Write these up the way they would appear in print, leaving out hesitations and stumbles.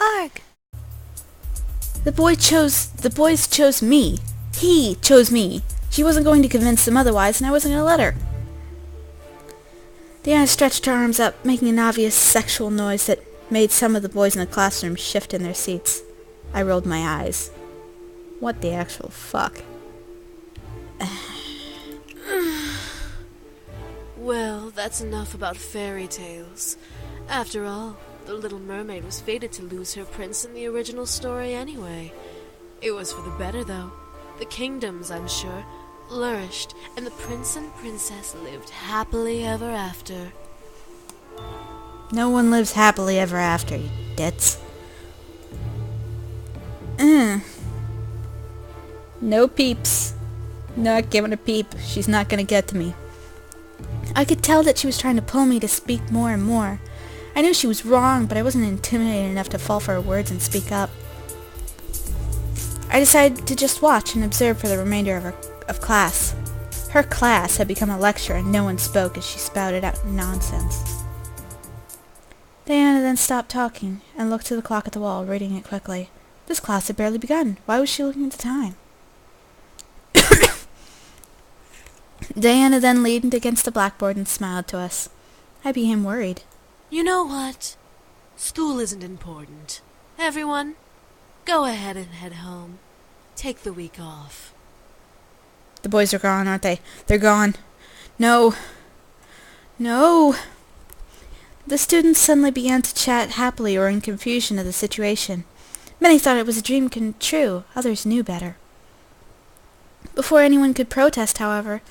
Arg! The boys chose me. He chose me. She wasn't going to convince them otherwise, and I wasn't going to let her. Diana stretched her arms up, making an obvious sexual noise that made some of the boys in the classroom shift in their seats. I rolled my eyes. What the actual fuck? Well, that's enough about fairy tales. After all, the Little Mermaid was fated to lose her prince in the original story anyway. It was for the better, though. The kingdoms, I'm sure, flourished, and the prince and princess lived happily ever after. No one lives happily ever after, you ditz. No peeps. Not giving a peep. She's not gonna get to me. I could tell that she was trying to pull me to speak more and more. I knew she was wrong, but I wasn't intimidated enough to fall for her words and speak up. I decided to just watch and observe for the remainder of class. Her class had become a lecture, and no one spoke as she spouted out nonsense. Diana then stopped talking and looked to the clock at the wall, reading it quickly. This class had barely begun. Why was she looking at the time? Diana then leaned against the blackboard and smiled to us. I became worried. You know what? School isn't important. Everyone, go ahead and head home. Take the week off. The boys are gone, aren't they? They're gone. No. No. The students suddenly began to chat happily or in confusion of the situation. Many thought it was a dream come true. Others knew better. Before anyone could protest, however,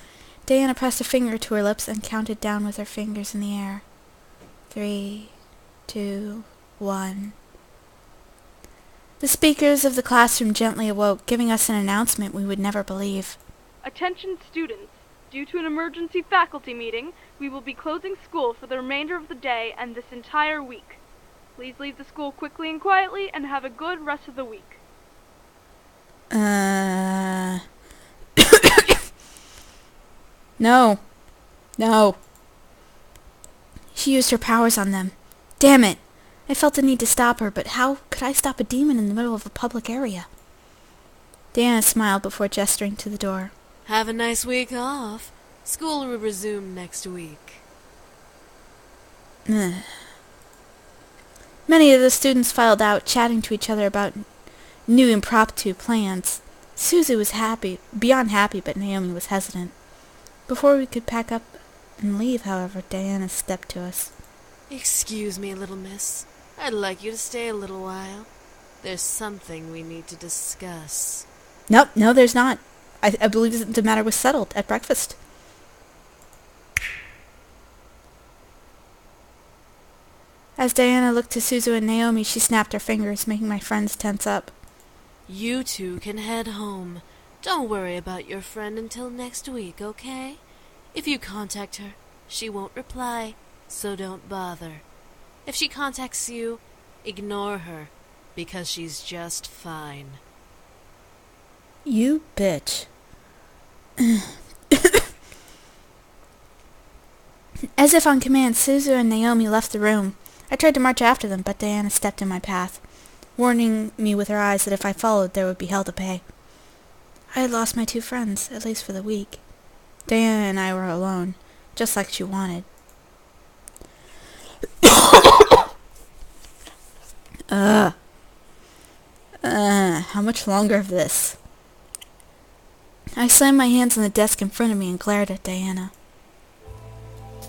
Diana pressed a finger to her lips and counted down with her fingers in the air. 3, 2, 1. The speakers of the classroom gently awoke, giving us an announcement we would never believe. Attention students! Due to an emergency faculty meeting, we will be closing school for the remainder of the day and this entire week. Please leave the school quickly and quietly and have a good rest of the week. No. No. She used her powers on them. Damn it! I felt the need to stop her, but how could I stop a demon in the middle of a public area? Diana smiled before gesturing to the door. Have a nice week off. School will resume next week. Many of the students filed out, chatting to each other about new impromptu plans. Suzu was beyond happy, but Naomi was hesitant. Before we could pack up and leave, however, Diana stepped to us. Excuse me, little miss. I'd like you to stay a little while. There's something we need to discuss. No, there's not. I believe the matter was settled at breakfast. As Diana looked to Suzu and Naomi, she snapped her fingers, making my friends tense up. You two can head home. Don't worry about your friend until next week, okay? If you contact her, she won't reply, so don't bother. If she contacts you, ignore her, because she's just fine. You bitch. As if on command, Suzu and Naomi left the room. I tried to march after them, but Diana stepped in my path, warning me with her eyes that if I followed, there would be hell to pay. I had lost my two friends, at least for the week. Diana and I were alone, just like she wanted. How much longer of this? I slammed my hands on the desk in front of me and glared at Diana.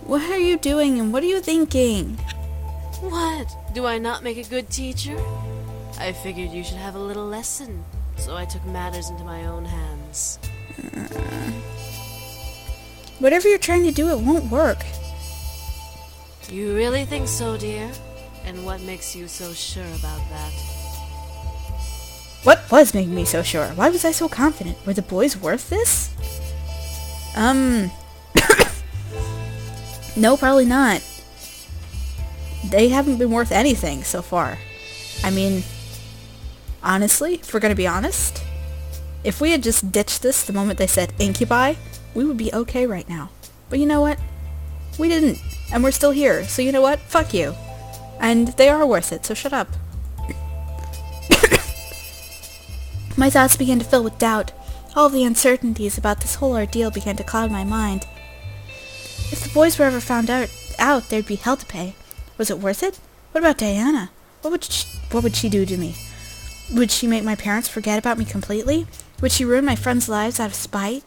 What are you doing and what are you thinking? What? Do I not make a good teacher? I figured you should have a little lesson, so I took matters into my own hands. Whatever you're trying to do, it won't work. You really think so, dear? And what makes you so sure about that? What was making me so sure? Why was I so confident? Were the boys worth this? No, probably not. They haven't been worth anything so far. I mean, honestly, if we're gonna be honest, if we had just ditched this the moment they said incubi, we would be okay right now. But you know what? We didn't, and we're still here, so you know what? Fuck you. And they are worth it, so shut up. My thoughts began to fill with doubt. All the uncertainties about this whole ordeal began to cloud my mind. If the boys were ever found out, there'd be hell to pay. Was it worth it? What about Diana? What would she do to me? Would she make my parents forget about me completely? Would she ruin my friends' lives out of spite?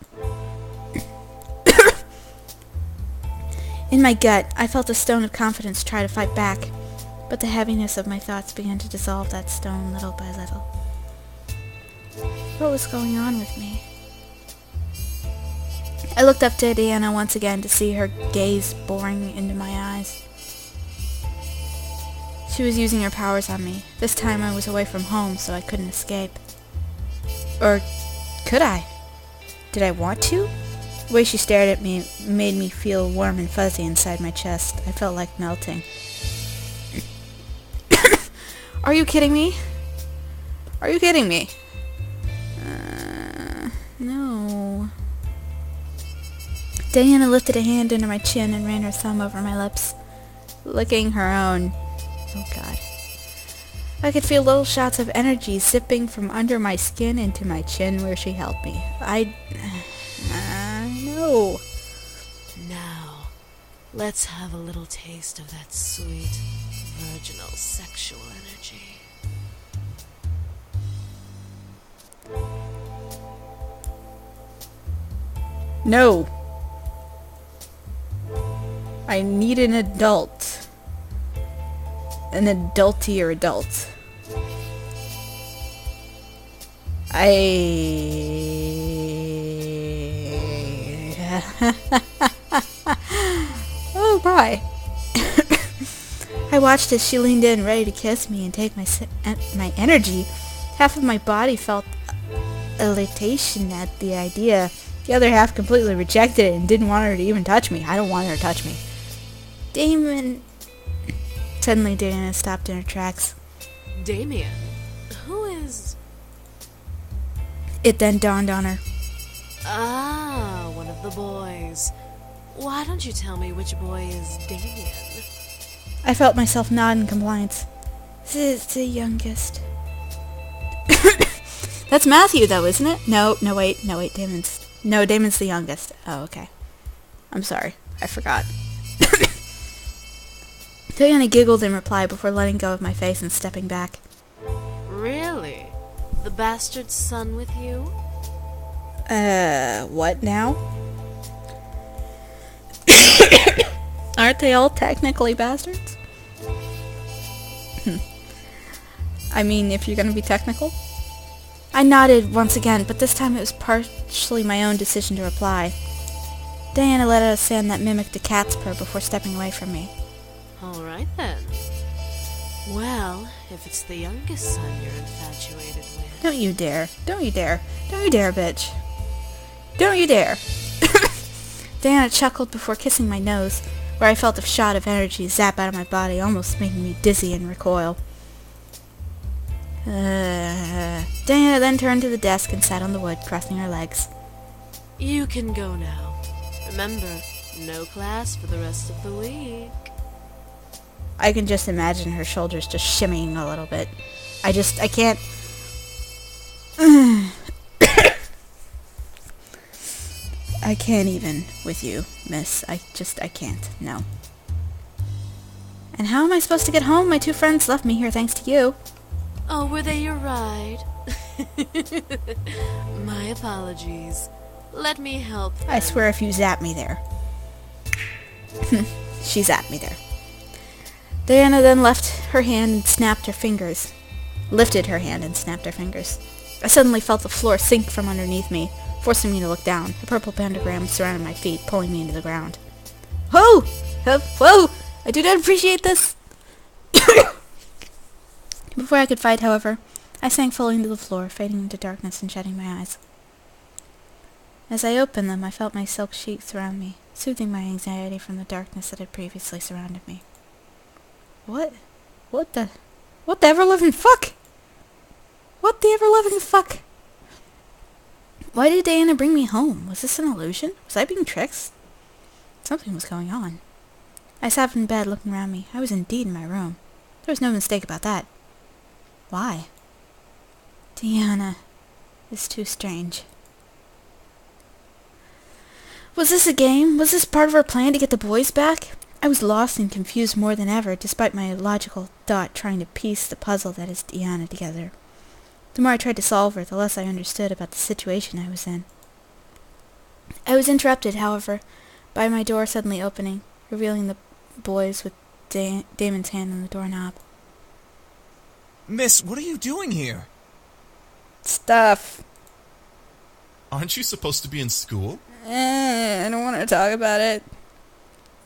In my gut, I felt a stone of confidence try to fight back, but the heaviness of my thoughts began to dissolve that stone little by little. What was going on with me? I looked up to Diana once again to see her gaze boring into my eyes. She was using her powers on me. This time I was away from home, so I couldn't escape. Or could I? Did I want to? The way she stared at me made me feel warm and fuzzy inside my chest. I felt like melting. Are you kidding me? Are you kidding me? No. Diana lifted a hand under my chin and ran her thumb over my lips, licking her own. Oh God. I could feel little shots of energy zipping from under my skin into my chin where she held me. No. Now, let's have a little taste of that sweet, virginal sexual energy. No. I need an adult. An adultier adult. Oh my. I watched as she leaned in, ready to kiss me and take my energy. Half of my body felt elation at the idea. The other half completely rejected it and didn't want her to even touch me. I don't want her to touch me. Damon... Suddenly Diana stopped in her tracks. Damien? Who is... It then dawned on her. Ah, one of the boys. Why don't you tell me which boy is Damien? I felt myself nod in compliance. This is the youngest. That's Matthew, though, isn't it? No, wait, Damon's the youngest. Oh, okay. I'm sorry. I forgot. Diana giggled in reply before letting go of my face and stepping back. Really? The bastard's son with you? What now? Aren't they all technically bastards? I mean, if you're gonna be technical. I nodded once again, but this time it was partially my own decision to reply. Diana let out a sound that mimicked a cat's purr before stepping away from me. Alright then. Well, if it's the youngest son you're infatuated with... Don't you dare. Don't you dare. Don't you dare, bitch. Don't you dare. Diana chuckled before kissing my nose, where I felt a shot of energy zap out of my body, almost making me dizzy and recoil. Diana then turned to the desk and sat on the wood, crossing her legs. You can go now. Remember, no class for the rest of the week. I can just imagine her shoulders just shimmying a little bit. I can't... I can't even with you, miss. I can't. No. And how am I supposed to get home? My two friends left me here thanks to you. Oh, were they your ride? My apologies. Let me help them. I swear if you zap me there. She zapped me there. Diana then lifted her hand and snapped her fingers. I suddenly felt the floor sink from underneath me, forcing me to look down. A purple pentagram surrounded my feet, pulling me into the ground. Whoa! Whoa! I do not appreciate this! Before I could fight, however, I sank fully into the floor, fading into darkness and shutting my eyes. As I opened them, I felt my silk sheet surround me, soothing my anxiety from the darkness that had previously surrounded me. What the ever-living fuck? What the ever-living fuck? Why did Diana bring me home? Was this an illusion? Was I being tricked? Something was going on. I sat in bed looking around me. I was indeed in my room. There was no mistake about that. Why? Diana. is too strange. Was this a game? Was this part of our plan to get the boys back? I was lost and confused more than ever, despite my logical thought trying to piece the puzzle that is Diana together. The more I tried to solve her, the less I understood about the situation I was in. I was interrupted, however, by my door suddenly opening, revealing the boys with Damon's hand on the doorknob. Miss, what are you doing here? Stuff. Aren't you supposed to be in school? I don't want to talk about it.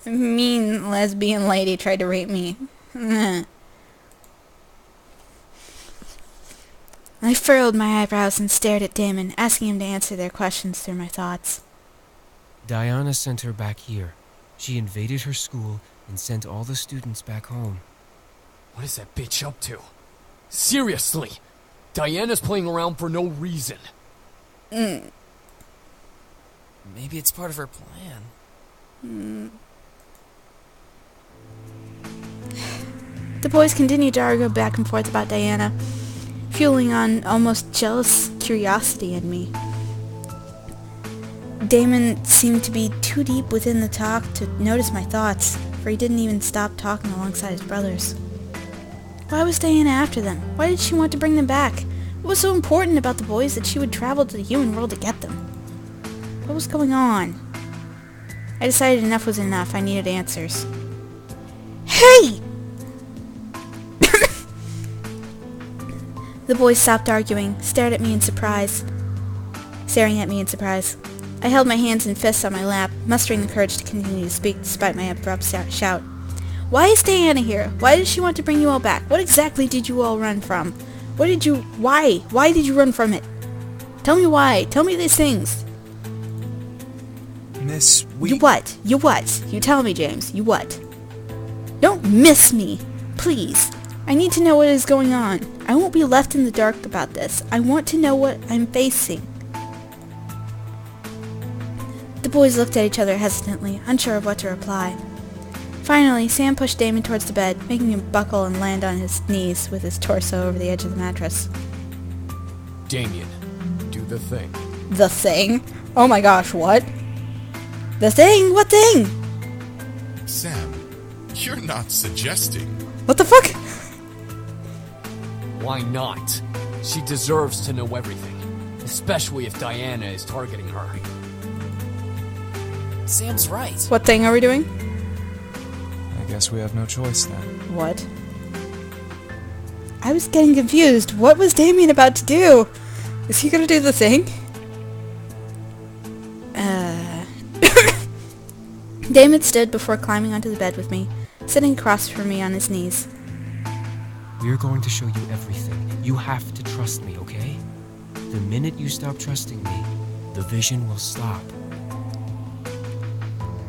A mean lesbian lady tried to rape me. I furrowed my eyebrows and stared at Damon, asking him to answer their questions through my thoughts. Diana sent her back here. She invaded her school and sent all the students back home. What is that bitch up to? Seriously! Diana's playing around for no reason. Maybe it's part of her plan. The boys continued to argue back and forth about Diana, fueling on almost jealous curiosity in me. Damon seemed to be too deep within the talk to notice my thoughts, for he didn't even stop talking alongside his brothers. Why was Diana after them? Why did she want to bring them back? What was so important about the boys that she would travel to the human world to get them? What was going on? I decided enough was enough. I needed answers. Hey! The boys stopped arguing, staring at me in surprise. I held my hands in fists on my lap, mustering the courage to continue to speak despite my abrupt shout. Why is Diana here? Why did she want to bring you all back? What exactly did you all run from? Why? Why did you run from it? Tell me why. Tell me these things. Miss, You what? You tell me, James. You what? Don't miss me. Please. I need to know what is going on. I won't be left in the dark about this. I want to know what I'm facing. The boys looked at each other hesitantly, unsure of what to reply. Finally, Sam pushed Damon towards the bed, making him buckle and land on his knees with his torso over the edge of the mattress. Damien, do the thing. The thing? Oh my gosh, what? The thing? What thing? Sam, you're not suggesting. What the fuck? Why not? She deserves to know everything, especially if Diana is targeting her. Sam's right. What thing are we doing? I guess we have no choice then. What? I was getting confused. What was Damien about to do? Is he gonna do the thing? Damon stood before climbing onto the bed with me, sitting across from me on his knees. We're going to show you everything. You have to trust me, okay? The minute you stop trusting me, the vision will stop.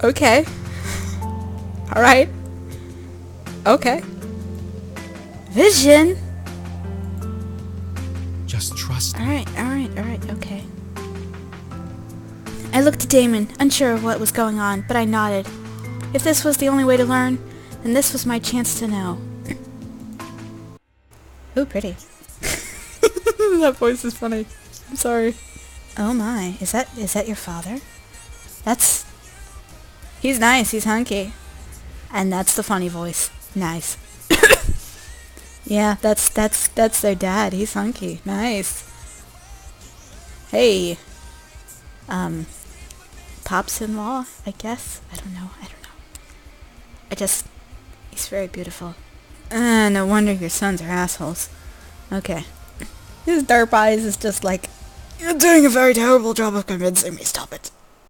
Okay. Alright. Okay. Vision? Just trust me. Alright, okay. I looked at Damon, unsure of what was going on, but I nodded. If this was the only way to learn, then this was my chance to know. Ooh, pretty. That voice is funny. I'm sorry. Oh my, is that your father? He's nice, he's hunky. And that's the funny voice. Nice. Yeah, that's their dad. He's hunky. Nice. Hey. Pops-in-law, I guess? I don't know. He's very beautiful. No wonder your sons are assholes. Okay. His derp eyes is just like, you're doing a very terrible job of convincing me, stop it.